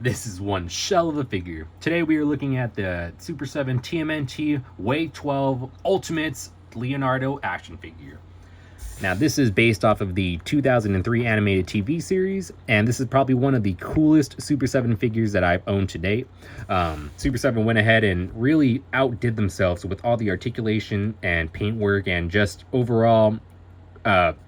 This is one shell of a figure. Today we are looking at the Super7 TMNT Wave 12 Ultimates Leonardo action figure. Now this is based off of the 2003 animated TV series, and this is probably one of the coolest Super 7 figures that I've owned to date. Super 7 went ahead and really outdid themselves with all the articulation and paintwork and just overall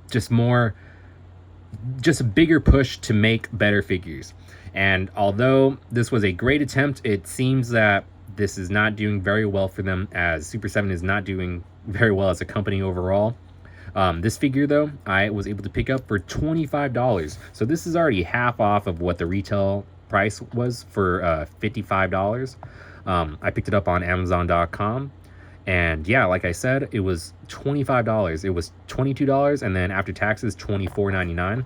just a bigger push to make better figures. And although this was a great attempt, it seems that this is not doing very well for them, as Super 7 is not doing very well as a company overall. This figure, though, I was able to pick up for $25. So this is already half off of what the retail price was for $55. I picked it up on Amazon.com. And yeah, like I said, it was $25. It was $22, and then after taxes, $24.99.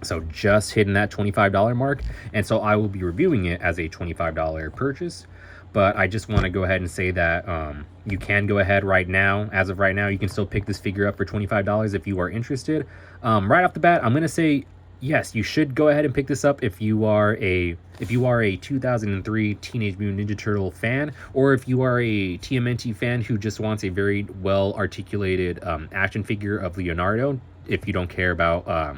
So just hitting that $25 mark. And so I will be reviewing it as a $25 purchase. But I just want to go ahead and say that you can go ahead right now. As of right now, you can still pick this figure up for $25 if you are interested. Right off the bat, I'm going to say yes, you should go ahead and pick this up if you are a 2003 Teenage Mutant Ninja Turtle fan, or if you are a TMNT fan who just wants a very well articulated action figure of Leonardo. If you don't care about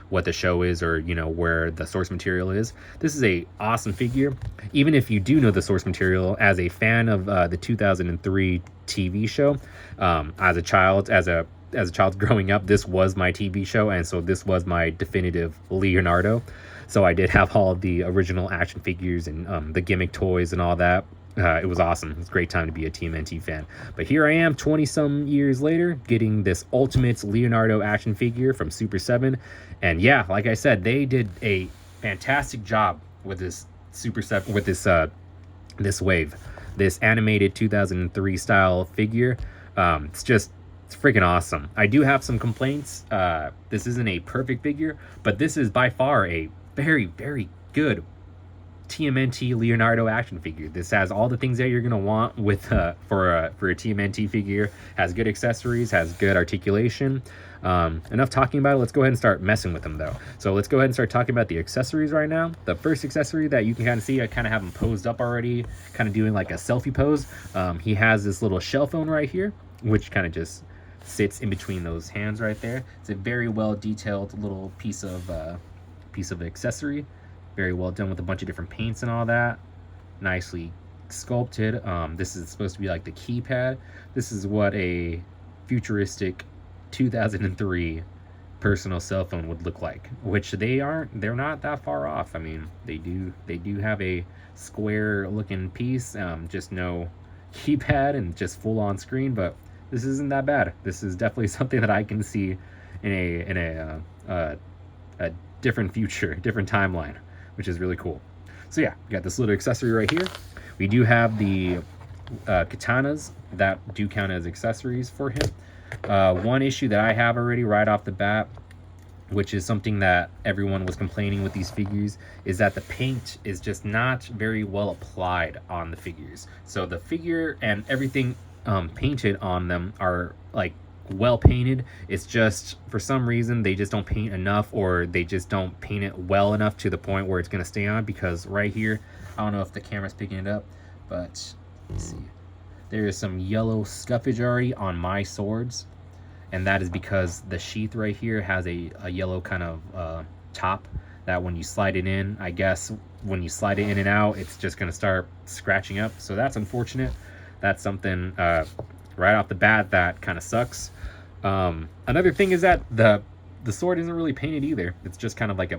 what the show is, or where the source material is, this is a awesome figure. Even if you do know the source material, as a fan of the 2003 TV show, as a child growing up, this was my TV show, and so this was my definitive Leonardo. So I did have all of the original action figures and the gimmick toys and all that. It was awesome. It was a great time to be a TMNT fan. But here I am 20-some years later, getting this Ultimates Leonardo action figure from Super 7. And yeah, like I said, they did a fantastic job with this Super 7, with this wave. This animated 2003 style figure. It's freaking awesome. I do have some complaints. This isn't a perfect figure, but this is by far a very, very good TMNT Leonardo action figure. This has all the things that you're gonna want with for a TMNT figure. Has good accessories, has good articulation. Enough talking about it. Let's go ahead and start messing with them, though. So let's go ahead and start talking about the accessories right now. The first accessory that you can kind of see, I kind of have him posed up already, kind of doing like a selfie pose. He has this little shell phone right here, which kind of just sits in between those hands right there. It's a very well detailed little piece of accessory. Very well done with a bunch of different paints and all that. Nicely sculpted. This is supposed to be like the keypad. This is what a futuristic 2003 personal cell phone would look like, which they're not that far off. I mean, they do have a square looking piece, just no keypad and just full on screen, but this isn't that bad. This is definitely something that I can see in a different future, different timeline, which is really cool. So yeah, we got this little accessory right here. We do have the katanas that do count as accessories for him. One issue that I have already right off the bat, which is something that everyone was complaining with these figures, is that the paint is just not very well applied on the figures. So the figure and everything painted on them are like well painted. It's just for some reason they just don't paint enough, or they just don't paint it well enough to the point where it's going to stay on. Because right here, I don't know if the camera's picking it up, but let's see, there is some yellow scuffage already on my swords, and that is because the sheath right here has a yellow kind of top that when you slide it in, I guess when you slide it in and out, it's just going to start scratching up. So that's unfortunate. That's something right off the bat that kind of sucks. Another thing is that the sword isn't really painted either. It's just kind of like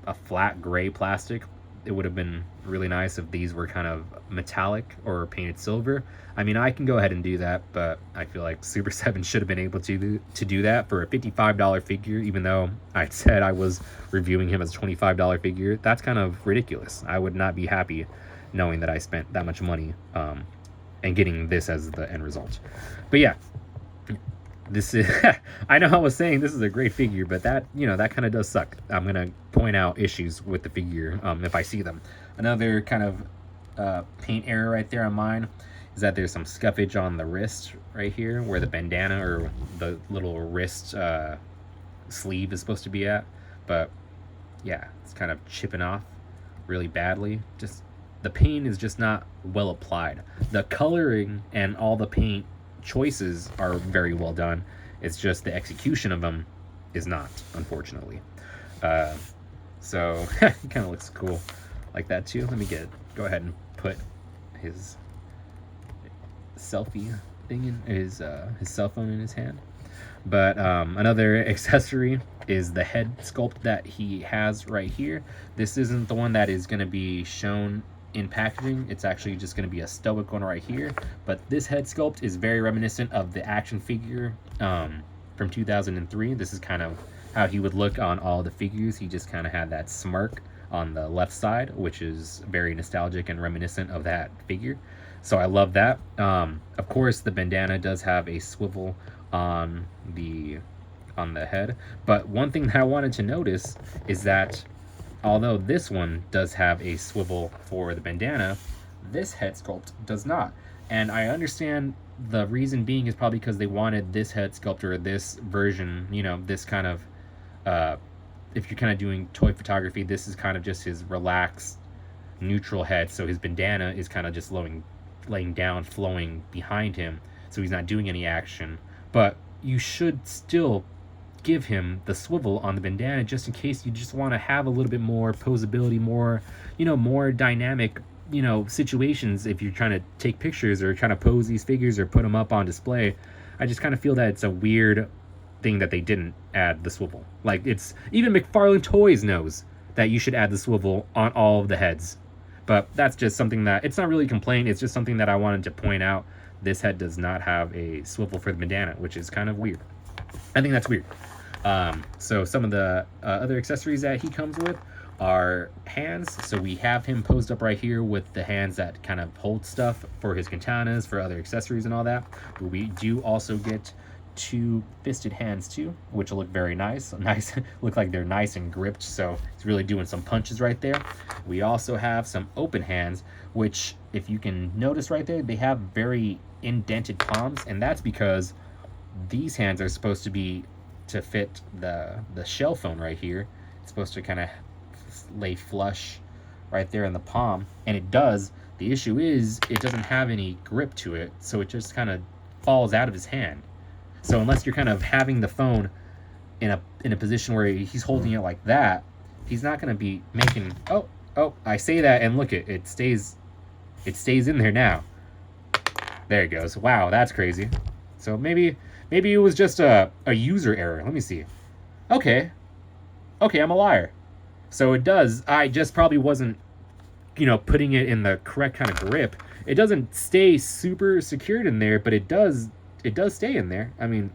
a flat gray plastic. It would have been really nice if these were kind of metallic or painted silver. I mean, I can go ahead and do that, but I feel like Super 7 should have been able to do that for a $55 figure, even though I said I was reviewing him as a $25 figure. That's kind of ridiculous. I would not be happy knowing that I spent that much money and getting this as the end result. But yeah, this is I know I was saying this is a great figure, but that that kind of does suck. I'm gonna point out issues with the figure if I see them. Another kind of paint error right there on mine is that there's some scuffage on the wrist right here where the bandana or the little wrist sleeve is supposed to be at. But yeah, it's kind of chipping off really badly. Just the paint is just not well applied. The coloring and all the paint choices are very well done. It's just the execution of them is not, unfortunately. So it kind of looks cool like that too. Let me go ahead and put his selfie thing in his cell phone in his hand. But another accessory is the head sculpt that he has right here. This isn't the one that is going to be shown in packaging. It's actually just going to be a stoic one right here. But this head sculpt is very reminiscent of the action figure from 2003. This is kind of how he would look on all the figures. He just kind of had that smirk on the left side, which is very nostalgic and reminiscent of that figure. So I love that. Of course, the bandana does have a swivel on the head, but one thing that I wanted to notice is that although this one does have a swivel for the bandana, this head sculpt does not. And I understand the reason being is probably because they wanted this head sculpt or this version, you know, this kind of if you're kind of doing toy photography, this is kind of just his relaxed neutral head, so his bandana is kind of just laying down, flowing behind him, so he's not doing any action. But you should still give him the swivel on the bandana just in case you just want to have a little bit more posability, more, you know, more dynamic, you know, situations if you're trying to take pictures or trying to pose these figures or put them up on display. I just kind of feel that it's a weird thing that they didn't add the swivel. Like, it's even McFarlane Toys knows that you should add the swivel on all of the heads. But that's just something that, it's not really a complaint, it's just something that I wanted to point out. This head does not have a swivel for the bandana, which is kind of weird. I think that's weird. So some of the other accessories that he comes with are hands. So we have him posed up right here with the hands that kind of hold stuff for his katanas, for other accessories and all that. But we do also get two fisted hands too, which look very nice. Look like they're nice and gripped, so he's really doing some punches right there. We also have some open hands, which if you can notice right there, they have very indented palms, and that's because these hands are supposed to be to fit the shell phone right here. It's supposed to kind of lay flush right there in the palm, and it does. The issue is it doesn't have any grip to it, so it just kind of falls out of his hand. So unless you're kind of having the phone in a position where he's holding it like that, he's not going to be making, oh, I say that and look, it stays in there now. There it goes. Wow, that's crazy. So maybe it was just a user error. Let me see. Okay, I'm a liar. So it does. I just probably wasn't, you know, putting it in the correct kind of grip. It doesn't stay super secured in there, but it does stay in there. I mean,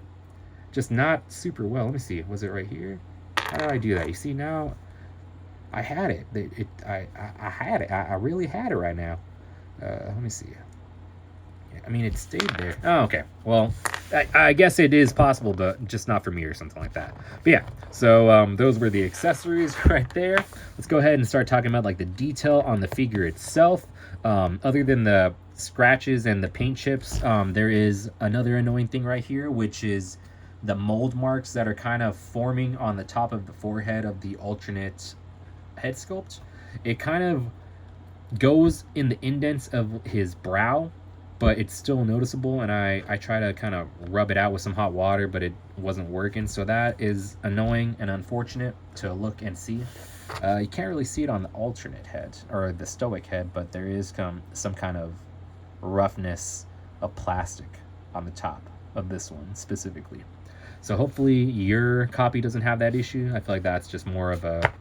just not super well. Let me see. Was it right here? How did I do that? You see, now I had it. I had it. I really had it right now. Let me see. I mean, it stayed there. Oh, okay. Well, I guess it is possible, but just not for me or something like that. But yeah, so those were the accessories right there. Let's go ahead and start talking about like the detail on the figure itself. Other than the scratches and the paint chips, there is another annoying thing right here, which is the mold marks that are kind of forming on the top of the forehead of the alternate head sculpt. It kind of goes in the indents of his brow, but it's still noticeable, and I try to kind of rub it out with some hot water, but it wasn't working. So that is annoying and unfortunate to look and see. You can't really see it on the alternate head or the stoic head, but there is some kind of roughness of plastic on the top of this one specifically. So hopefully your copy doesn't have that issue. I feel like that's just more of a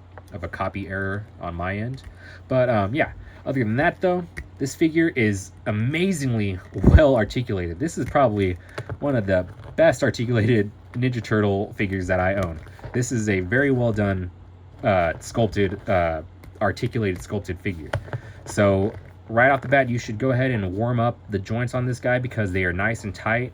copy error on my end. But yeah, other than that though, this figure is amazingly well articulated. This is probably one of the best articulated Ninja Turtle figures that I own. This is a very well done articulated sculpted figure. So right off the bat, you should go ahead and warm up the joints on this guy because they are nice and tight.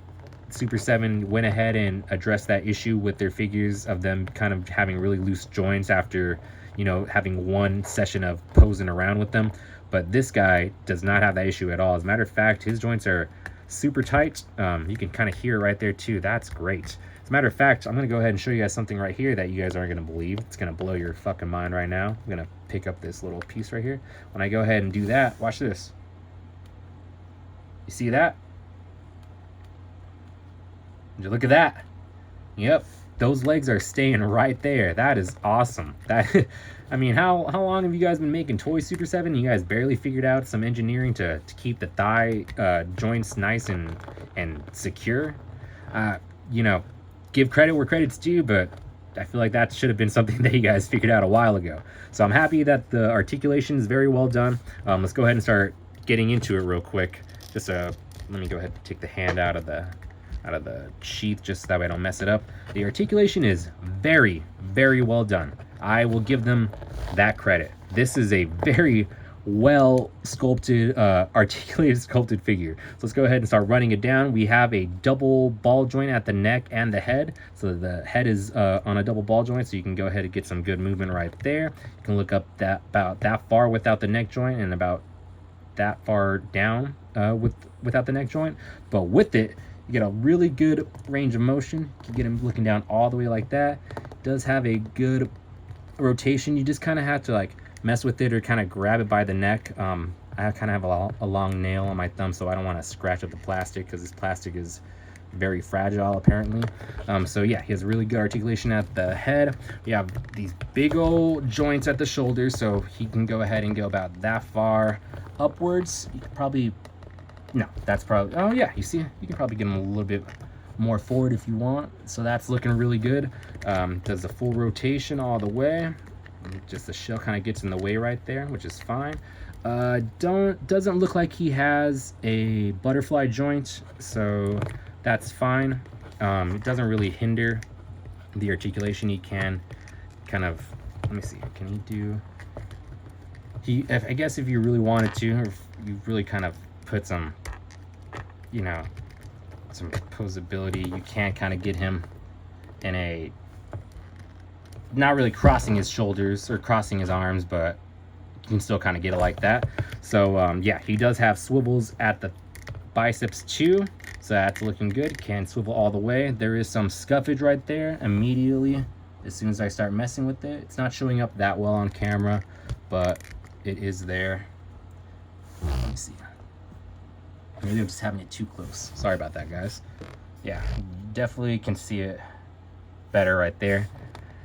Super7 went ahead and addressed that issue with their figures of them kind of having really loose joints after, you know, having one session of posing around with them. But this guy does not have that issue at all. As a matter of fact, his joints are super tight. You can kind of hear it right there too. That's great. Matter of fact, I'm gonna go ahead and show you guys something right here that you guys aren't gonna believe. It's gonna blow your fucking mind right now. I'm gonna pick up this little piece right here. When I go ahead and do that, watch this. You see that? Look at that. Yep, those legs are staying right there. That is awesome. That, I mean, how long have you guys been making toys, Super 7? You guys barely figured out some engineering to keep the thigh joints nice and secure. You know, give credit where credit's due, but I feel like that should have been something that you guys figured out a while ago. So I'm happy that the articulation is very well done. Let's go ahead and start getting into it real quick. Just let me go ahead and take the hand out of the sheath, just so that way I don't mess it up. The articulation is very, very well done. I will give them that credit. This is a very well sculpted, articulated sculpted figure. So let's go ahead and start running it down. We have a double ball joint at the neck and the head. So the head is on a double ball joint, so you can go ahead and get some good movement right there. You can look up about that far without the neck joint, and about that far down without the neck joint. But with it, you get a really good range of motion. You can get him looking down all the way like that. It does have a good rotation. You just kind of have to like mess with it or kind of grab it by the neck. I kind of have a long nail on my thumb, so I don't want to scratch up the plastic, because this plastic is very fragile apparently. So yeah, he has really good articulation at the head. We have these big old joints at the shoulders, so he can go ahead and go about that far upwards. You could probably, no, that's probably, oh yeah, you see, you can probably get him a little bit more forward if you want. So that's looking really good. Does the full rotation all the way. Just the shell kind of gets in the way right there, which is fine. Doesn't look like he has a butterfly joint, so that's fine. It doesn't really hinder the articulation. He can kind of, let me see, can he do, I guess if you really wanted to, or if you really kind of put some, you know, some posability, you can kind of get him in a, not really crossing his shoulders or crossing his arms, but you can still kind of get it like that. So yeah, he does have swivels at the biceps too, so that's looking good. Can swivel all the way. There is some scuffage right there immediately as soon as I start messing with it. It's not showing up that well on camera, but it is there. Let me see. Maybe I'm just having it too close. Sorry about that, guys. Yeah, definitely can see it better right there.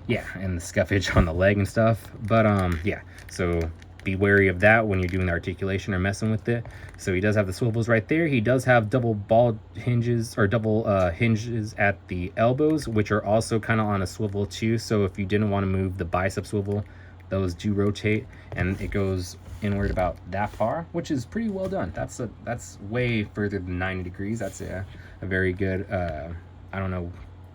Yeah, and the scuffage on the leg and stuff. But yeah, so be wary of that when you're doing the articulation or messing with it. So he does have the swivels right there. He does have double ball hinges, or double hinges at the elbows, which are also kind of on a swivel too. So if you didn't want to move the bicep swivel, those do rotate, and it goes inward about that far, which is pretty well done. That's way further than 90 degrees. That's a very good, I don't know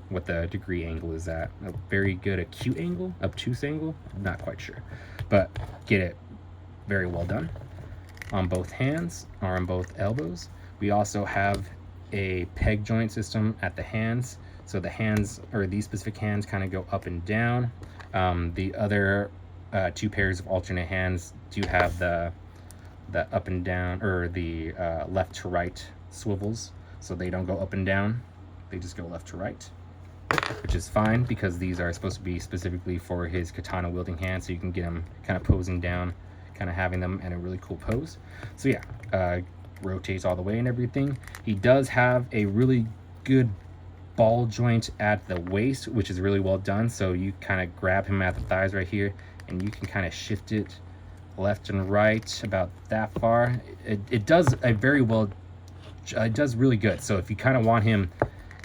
what the degree angle is at. A very good acute angle, obtuse angle, I'm not quite sure, but get it very well done on both hands or on both elbows. We also have a peg joint system at the hands, so the hands, or these specific hands, kind of go up and down. The other two pairs of alternate hands do have the up and down, or the left to right swivels, so they don't go up and down, they just go left to right, which is fine because these are supposed to be specifically for his katana wielding hand, so you can get him kind of posing down, kind of having them in a really cool pose. So yeah, rotates all the way and everything. He does have a really good ball joint at the waist, which is really well done. So you kind of grab him at the thighs right here, and you can kind of shift it left and right about that far. It does a very well, it does really good. So if you kind of want him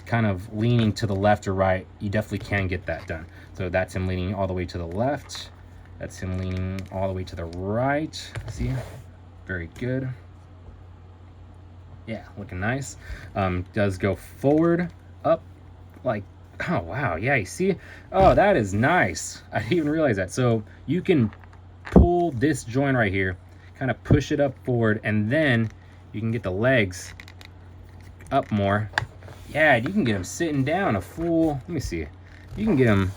kind of leaning to the left or right, you definitely can get that done. So that's him leaning all the way to the left, that's him leaning all the way to the right. See, very good. Yeah, looking nice. Does go forward, up, like, oh wow, yeah, you see, oh, that is nice. I didn't even realize that. So you can pull this joint right here, kind of push it up forward, and then you can get the legs up more. Yeah, you can get him sitting down a full, let me see, you can get him,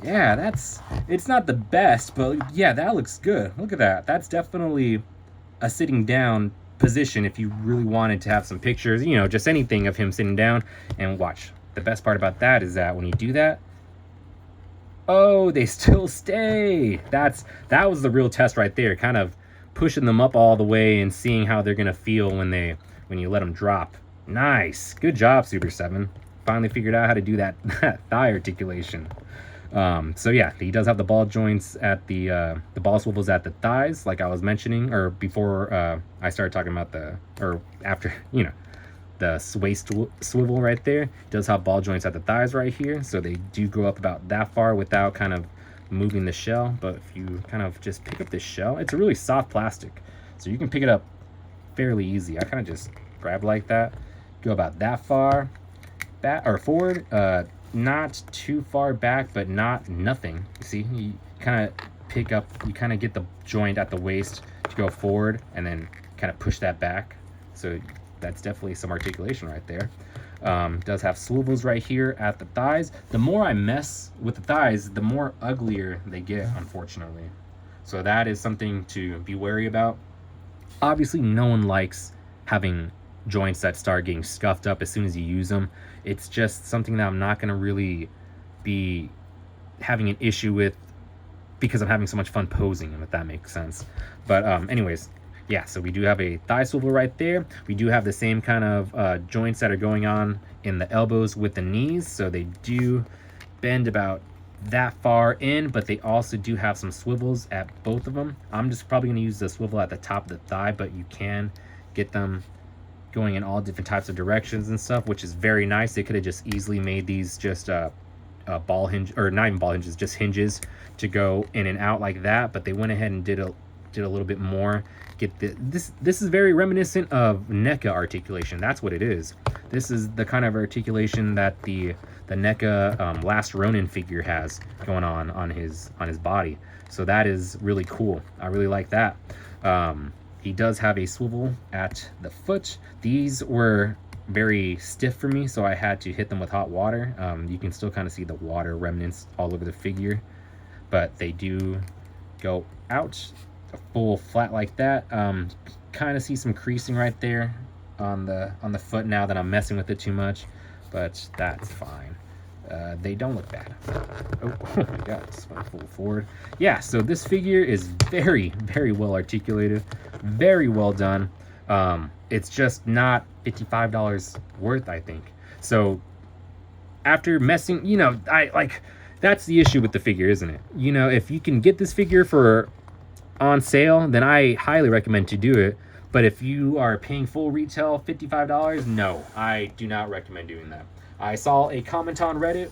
yeah, that's, it's not the best, but yeah, that looks good. Look at that. That's definitely a sitting down position if you really wanted to have some pictures, you know, just anything of him sitting down. And watch, the best part about that is that when you do that, oh, they still stay. That was the real test right there, kind of pushing them up all the way and seeing how they're gonna feel when you let them drop. Nice, good job, Super7. Finally figured out how to do that thigh articulation. So yeah, he does have the ball joints at the ball swivels at the thighs, like I was mentioning, or before I started talking about or after, you know, the waist swivel right there. It does have ball joints at the thighs right here, so they do go up about that far without kind of moving the shell. But if you kind of just pick up this shell, it's a really soft plastic, so you can pick it up fairly easy. I kind of just grab like that, go about that far back or forward, not too far back, but not nothing. You see, you kind of pick up, you kind of get the joint at the waist to go forward and then kind of push that back. So that's definitely some articulation right there. Does have swivels right here at the thighs. The more I mess with the thighs, the more uglier they get, unfortunately. So that is something to be wary about. Obviously, no one likes having joints that start getting scuffed up as soon as you use them. It's just something that I'm not going to really be having an issue with because I'm having so much fun posing them, if that makes sense. But anyways, yeah, so we do have a thigh swivel right there. We do have the same kind of joints that are going on in the elbows with the knees, so they do bend about that far in, but they also do have some swivels at both of them. I'm just probably going to use the swivel at the top of the thigh, but you can get them going in all different types of directions and stuff, which is very nice. They could have just easily made these just ball hinge, or not even ball hinges, just hinges to go in and out like that, but they went ahead and did a little bit more. This is very reminiscent of NECA articulation. That's what it is. This is the kind of articulation that the NECA Last Ronin figure has going on his body. So that is really cool. I really like that. He does have a swivel at the foot. These were very stiff for me, so I had to hit them with hot water. You can still kind of see the water remnants all over the figure, but they do go out a full flat like that. Kind of see some creasing right there on the foot now that I'm messing with it too much, but that's fine. They don't look bad. Oh my god, just went full forward. Yeah, so this figure is very, very well articulated, very well done. It's just not $55 worth, I think. So after messing, you know, that's the issue with the figure, isn't it? You know, if you can get this figure for on sale, then I highly recommend to do it. But if you are paying full retail $55, no, I do not recommend doing that. I saw a comment on Reddit,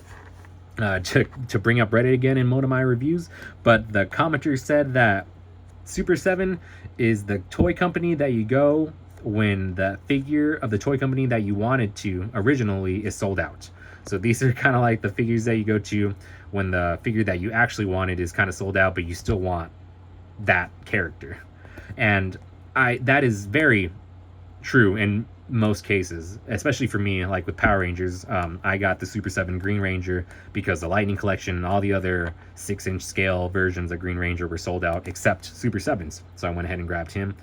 to bring up Reddit again in one of my reviews, but the commenter said that Super7 is the toy company that you go when the figure of the toy company that you wanted to originally is sold out. So these are kind of like the figures that you go to when the figure that you actually wanted is kind of sold out, but you still want that character. And that is very true in most cases, especially for me. Like with Power Rangers, I got the Super7 Green Ranger because the Lightning Collection and all the other 6-inch scale versions of Green Ranger were sold out except Super7's, so I went ahead and grabbed him.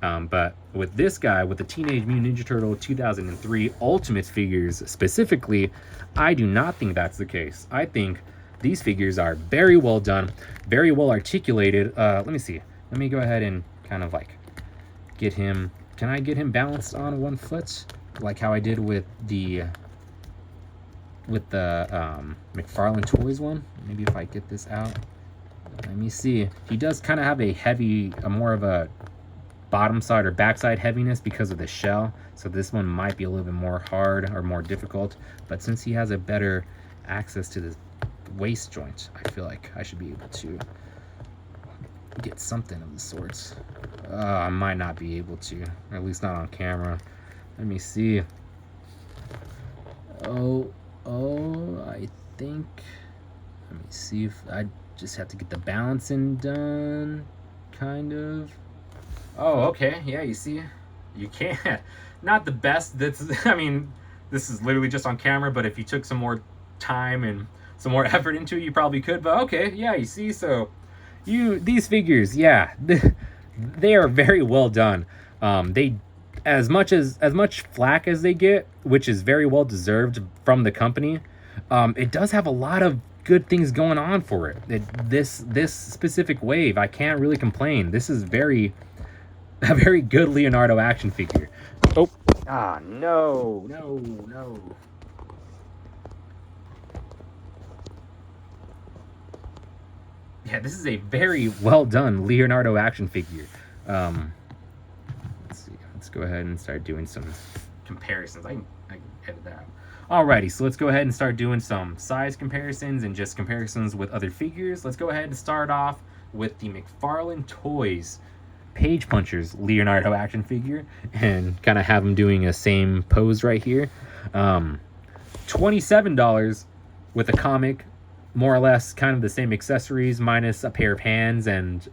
But with this guy, with the Teenage Mutant Ninja Turtle 2003 Ultimates figures specifically, I do not think that's the case. I think these figures are very well done, very well articulated. Let me see. Let me go ahead and kind of like get him. Can I get him balanced on one foot like how I did with the McFarlane Toys one? Maybe if I get this out. Let me see. He does kind of have a more of a bottom side or backside heaviness because of the shell. So this one might be a little bit more hard or more difficult. But since he has a better access to the waist joint, I feel like I should be able to get something of the sorts. I might not be able to, or at least not on camera. Let me see. Oh, I think, let me see if I just have to get the balancing done, kind of. Oh, okay, yeah, you see, you can't. Not the best. I mean, this is literally just on camera, but if you took some more time and some more effort into it, you probably could. But okay, yeah, you see, so these figures, yeah, they are very well done. as much flack as they get, which is very well deserved from the company, it does have a lot of good things going on for it. This specific wave, I can't really complain. This is a very good Leonardo action figure. Oh, no. Yeah, this is a very well done Leonardo action figure. Let's see. Let's go ahead and start doing some comparisons. I can edit that out. Alrighty, so let's go ahead and start doing some size comparisons and just comparisons with other figures. Let's go ahead and start off with the McFarlane Toys Page Punchers Leonardo action figure, and kind of have him doing a same pose right here. $27 with a comic, more or less kind of the same accessories minus a pair of hands and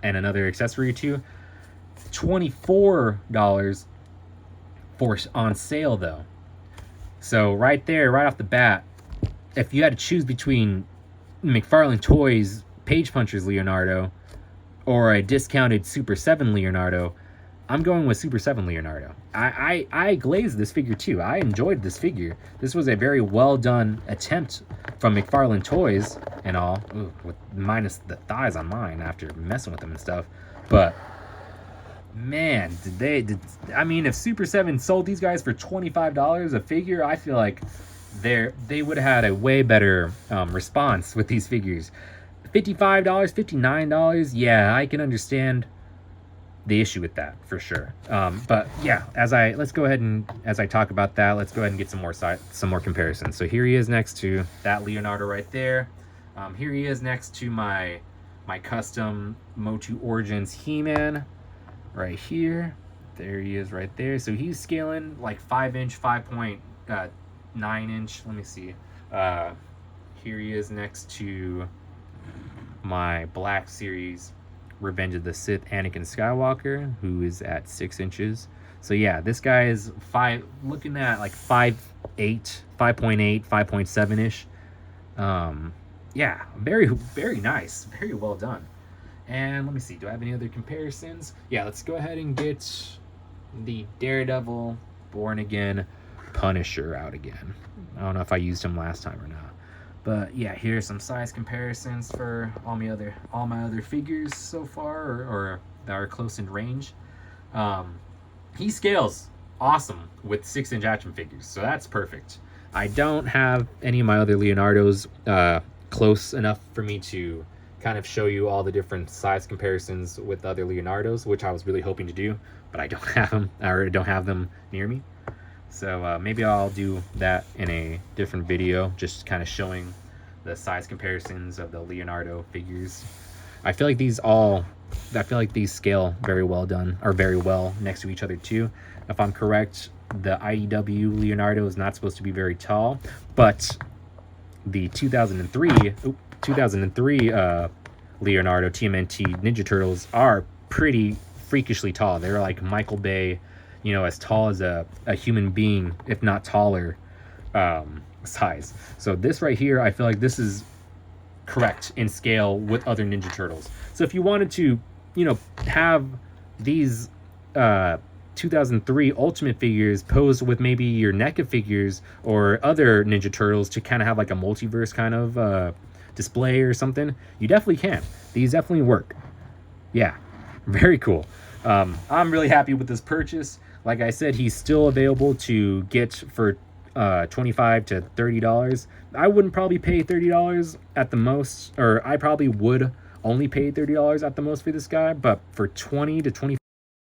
another accessory or two. $24 for on sale though. So right there, right off the bat, if you had to choose between McFarlane Toys Page Punchers Leonardo or a discounted Super 7 Leonardo, I'm going with Super 7 Leonardo. I glazed this figure too. I enjoyed this figure. This was a very well done attempt from McFarlane Toys and all, with minus the thighs on mine after messing with them and stuff. But man, I mean, if Super 7 sold these guys for $25 a figure, I feel like they would have had a way better response with these figures. $55, $59, yeah, I can understand the issue with that for sure. But yeah, let's go ahead and as I talk about that, let's go ahead and get some more comparisons. So here he is next to that Leonardo right there. Here he is next to my custom Motu Origins He-Man right here. There he is right there. So he's scaling like 5-inch, 5.9-inch. Let me see. Here he is next to my Black Series Revenge of the Sith Anakin Skywalker, who is at 6 inches. So yeah, this guy is looking at like 5.8, 5.7-ish. Yeah, very nice, very well done. And let me see, do I have any other comparisons? Yeah, let's go ahead and get the Daredevil Born Again Punisher out again. I don't know if I used him last time or not. But yeah, here's some size comparisons for all my other figures so far, or that are close in range. He scales awesome with 6-inch action figures, so that's perfect. I don't have any of my other Leonardos close enough for me to kind of show you all the different size comparisons with other Leonardos, which I was really hoping to do, but I don't have them, or don't have them near me. So maybe I'll do that in a different video, just kind of showing the size comparisons of the Leonardo figures. I feel like these scale very well next to each other too. If I'm correct, the IDW Leonardo is not supposed to be very tall, but the 2003 Leonardo TMNT Ninja Turtles are pretty freakishly tall. They're like Michael Bay, as tall as a human being, if not taller, size. So this right here, I feel like this is correct in scale with other Ninja Turtles. So if you wanted to, have these 2003 Ultimate figures posed with maybe your NECA figures or other Ninja Turtles to kind of have like a multiverse kind of display or something, you definitely can. These definitely work. Yeah, very cool. I'm really happy with this purchase. Like I said, he's still available to get for $25 to $30. I wouldn't probably pay $30 at the most, or I probably would only pay $30 at the most for this guy, but for $20 to $25